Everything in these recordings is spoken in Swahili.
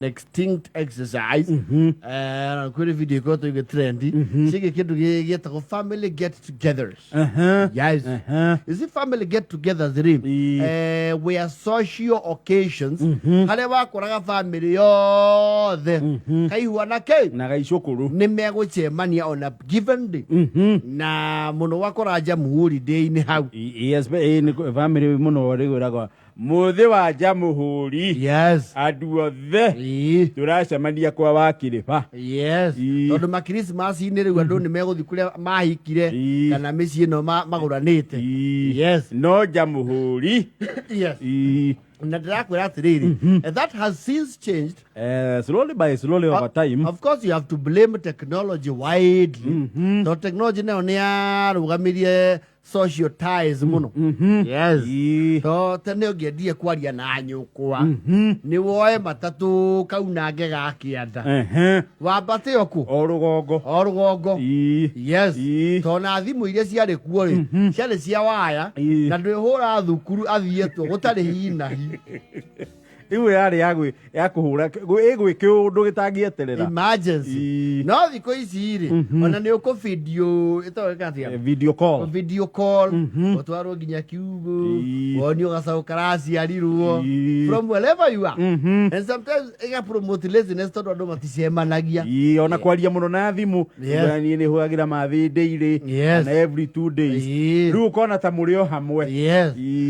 extinct exercise kuri video ko to get trendy sige kindu get ko family get-togethers yes is it family get-togethers we are social occasions hale wa koraga family yo kai huana kai na gaicukuru ni mego chemania on a given day na muno wakoraja muhuri day ni hau yes ni family muno riguraga muthi wa jamuhuri yes andu othe turacemania kwa wakiriba yes tondu ma Christmas ni riu andu ni meguthi kuria mahikire kana micii no maguranite yes no jamuhuri yes na ndirakwira atiriri that has since changed slowly over time. Of course you have to blame technology widely so technology now ni arugamirie social ties muno yes so tene ogedie kwaria na nyukwa ni woe matatu kauna ngega kianda wambate oku orugongo yes to na thimu iria ciari kuo ri ciari cia waya na ndihura thukuru athietwo gutari hinahi iwe yari ya kuhura igwike undu gitangieterera emergency no thiko ici ri ona ni uko video itoka video call otwaro ginya kiugo woni ugaca karasi ariruo from wherever you are and sometimes ega promote laziness to ndo maticemanagia ona kwaria muno na thimu ni ni huagira mathi daily and every 2 days riu kona ta murio hamwe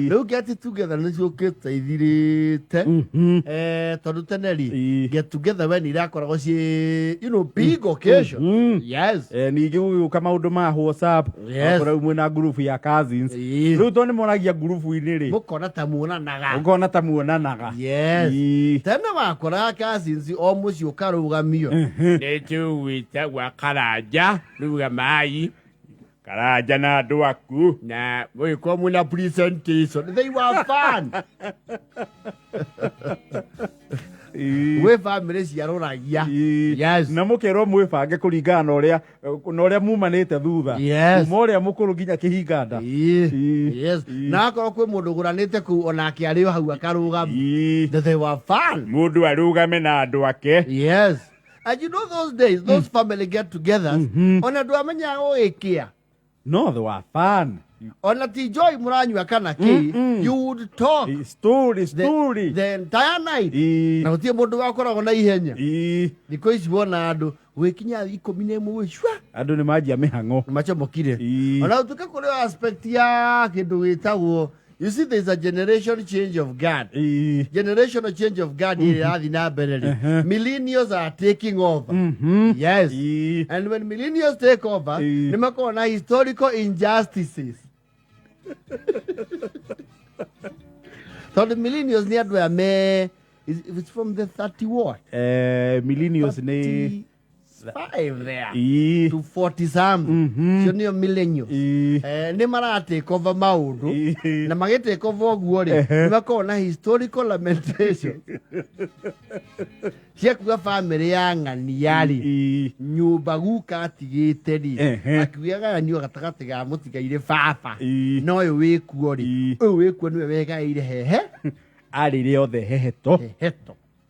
riu get together ni ciukite ithirite tondu teneri get together when irakoragwo ci big occasion yes ningi guka maundu ma WhatsApp akora umwe na group ya cousins riu to ni moragia group ini ri mukona ta muonanaga yes tena wakora cousins o muci ukarugamio netu wita wa karaja ruga mai karaja na andu aku na we come na presentation they were fun we family ciaroragia yes na mukero mwibange kuringana na uria mumanite thutha uria mukuru ginya kihinganda yes na akoro kwi mundu guranite ku onake ari hau akarugama they were fun mundu arugame na andu ake yes and you know those days those family get-togethers ona ndu amenya oikia no they were fun ona ti joy muranywa kana ki you would talk story the entire night na utie mundu wakoragwo na ihenya thiko ici wona andu wikinya 11 shwa andu ni majia mihango machomokire ona utuka kuri aspect ya kindu witagwo you see there's a generation change of guard generational change of guard irathi na mbere millennials are taking over yes and when millennials take over ni makona historical injustices so the millennials ni adwa me it's from the 30 what millennials ni 5 there to 40 something so ni millennials ni marate cover maundu na magete cover oguo ri makona historical lamentation ciakuga family ya ng'ani yari nyumba guka atigite ri akiugaga ni gatagati ga mutigaire baba no uyu wikuo ri uyu wikuo niwe wegaire hehe arire othe heheto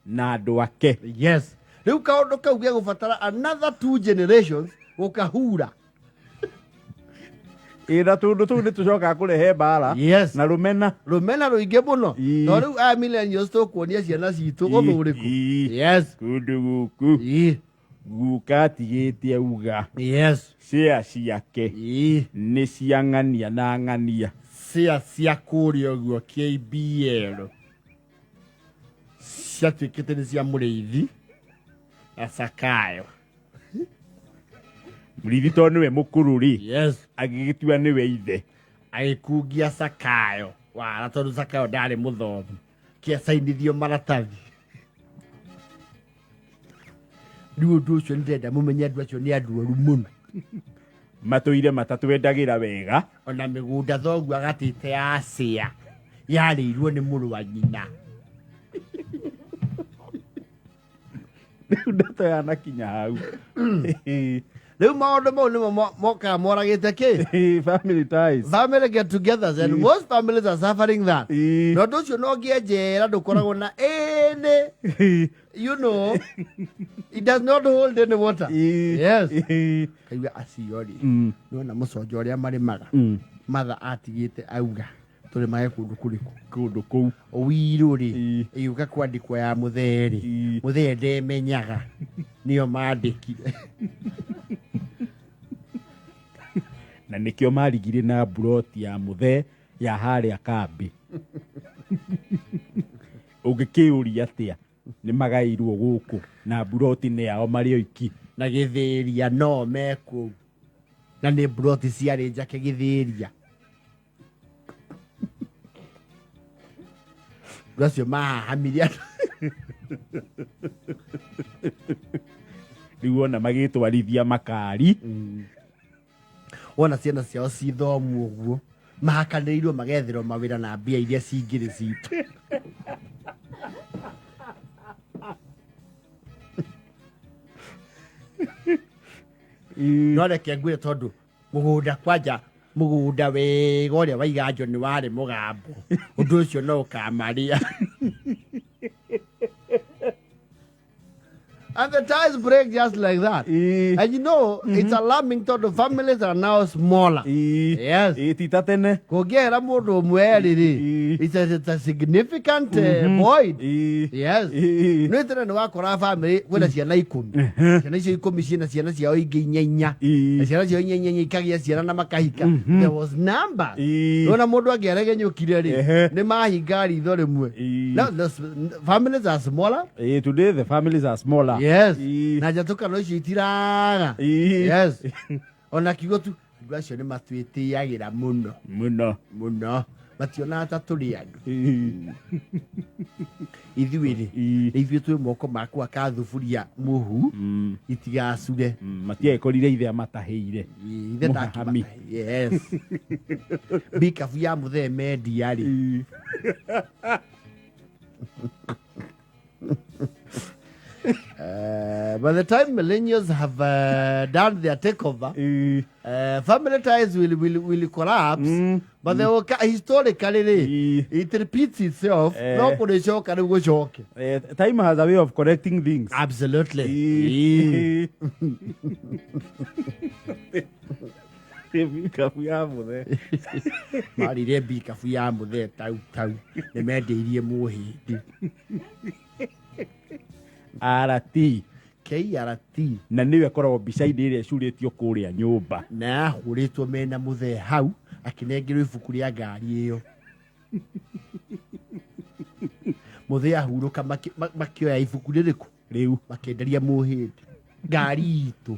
na andu ake yes riu kaundu kau gia gubatara another 2 generations ukahura ira tundu tu ni tucoka kurehe bara na rumena ruinge muno no riu a millennials to kuonia ciana citu uthuriku yes kundu guku guka tigite uga yes ciake ni ciang'ania na ng'ania cia kuria guo KBL ciatuikite ni cia muriithi asakayo murithi to niwe mukuru ri yes agigitua niwe ithe aikungia sakayo wala tondu sakayo ndari muthomu kiasainithio maratathi riu ndu ucio ndirenda mumenye andu acio ni andu oru muno matuire matatu wendagira wega ona migunda thogu agatite acia yarirwo ni muru wa nyina ndeto yana kinya hau Rĩu maũndũ mau nĩmo mokaga moragĩte kĩ? Family ties. Family get-togethers and most families are suffering that. Na ũndũ ũcio no ngĩenjera ndũkoragwo na ĩnĩ. You know, it does not hold any water. Yes. Kaigua acio rĩ. Nĩwona mũconjo ũrĩa marĩmaga. Mother atigĩte auga. Tũrĩmage kũndũ kũrĩkũ? Kũndũ kũu. Owirũ rĩ. Ĩgĩũka kwandĩkwo ya mũthee rĩ. Mũthee ndemenyaga. Nĩo mandĩkire. Na nĩkĩo marigire na buroti ya mũthee ya harĩa kambĩ. Ũngĩkĩũria atĩa nĩ magaĩirwo gũkũ na buroti nĩ yao marĩ oiki. Na Gĩthĩria no mekũu. Na nĩ buroti ciarĩ njake Gĩthĩria. Acio mahahamirie andũ. Rĩu ona magĩtwarithia makari. Wona ciana ciao cithomu ũguo mahakanĩirwo magetherwo mawĩra na mbia iria cingĩrĩ citũ. No reke ngwĩre tondũ mũgũnda kwanja mũgũnda wega ũrĩa waiganjwo nĩ warĩ mũgambo ũndũ ũcio no ũkamarĩa. And the ties break just like that. And you know, it's alarming to the families are now smaller. Yes. Tita tene. Kũngĩera mũndũ ũmwe rĩrĩ. It's a significant void. Yes. No tene nĩ wakora family kwĩna ciana 10. Ciana icio 10 ciena ciana ciao ingĩ 4. Ciana ciao 4 ikagĩa ciana na makahika. There was numbers. Nona mũndũ angĩaregenyũkire rĩ. Nĩ mahinga ritho rĩmwe. Now the families are smaller. Today the families are smaller. Yes. Na jatuka no icio itiraga. Yes. Ona kiugo tu andũ acio nĩ matwĩtĩagĩra mũno. Mũno. Mationa ta tũrĩ andũ. Ithuĩ rĩ twĩ moko makwa ka thuburia mũhu itigacure. Matiakorire ithe amatahĩire. Ithe ndakĩmatahĩ. Yes. Bikabu ya mũthee mendia rĩ. By the time millennials have done their takeover, family ties will collapse, but they will historically it repeats itself. No kureshoka ni gushoke. Time has a way of correcting things. Absolutely. Bikabu ya mũthee. Marire bikabu ya mũthee tau nĩ mendeirie mũhĩndĩ. RT. KRT. Na nĩwe akoragwo mbica-inĩ ĩrĩa ĩcurĩtio kũrĩa nyũmba. Na ahũrĩtwo mena mũthee hau akĩnengerwo ibuku rĩa ngari ĩyo. Mũthee ahurũka makĩoya ibuku rĩrĩkũ rĩu makĩenderia mũhĩndĩ. Ngari itũ.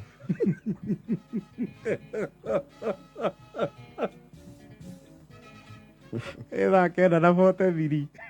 Ĩthakenda na 43.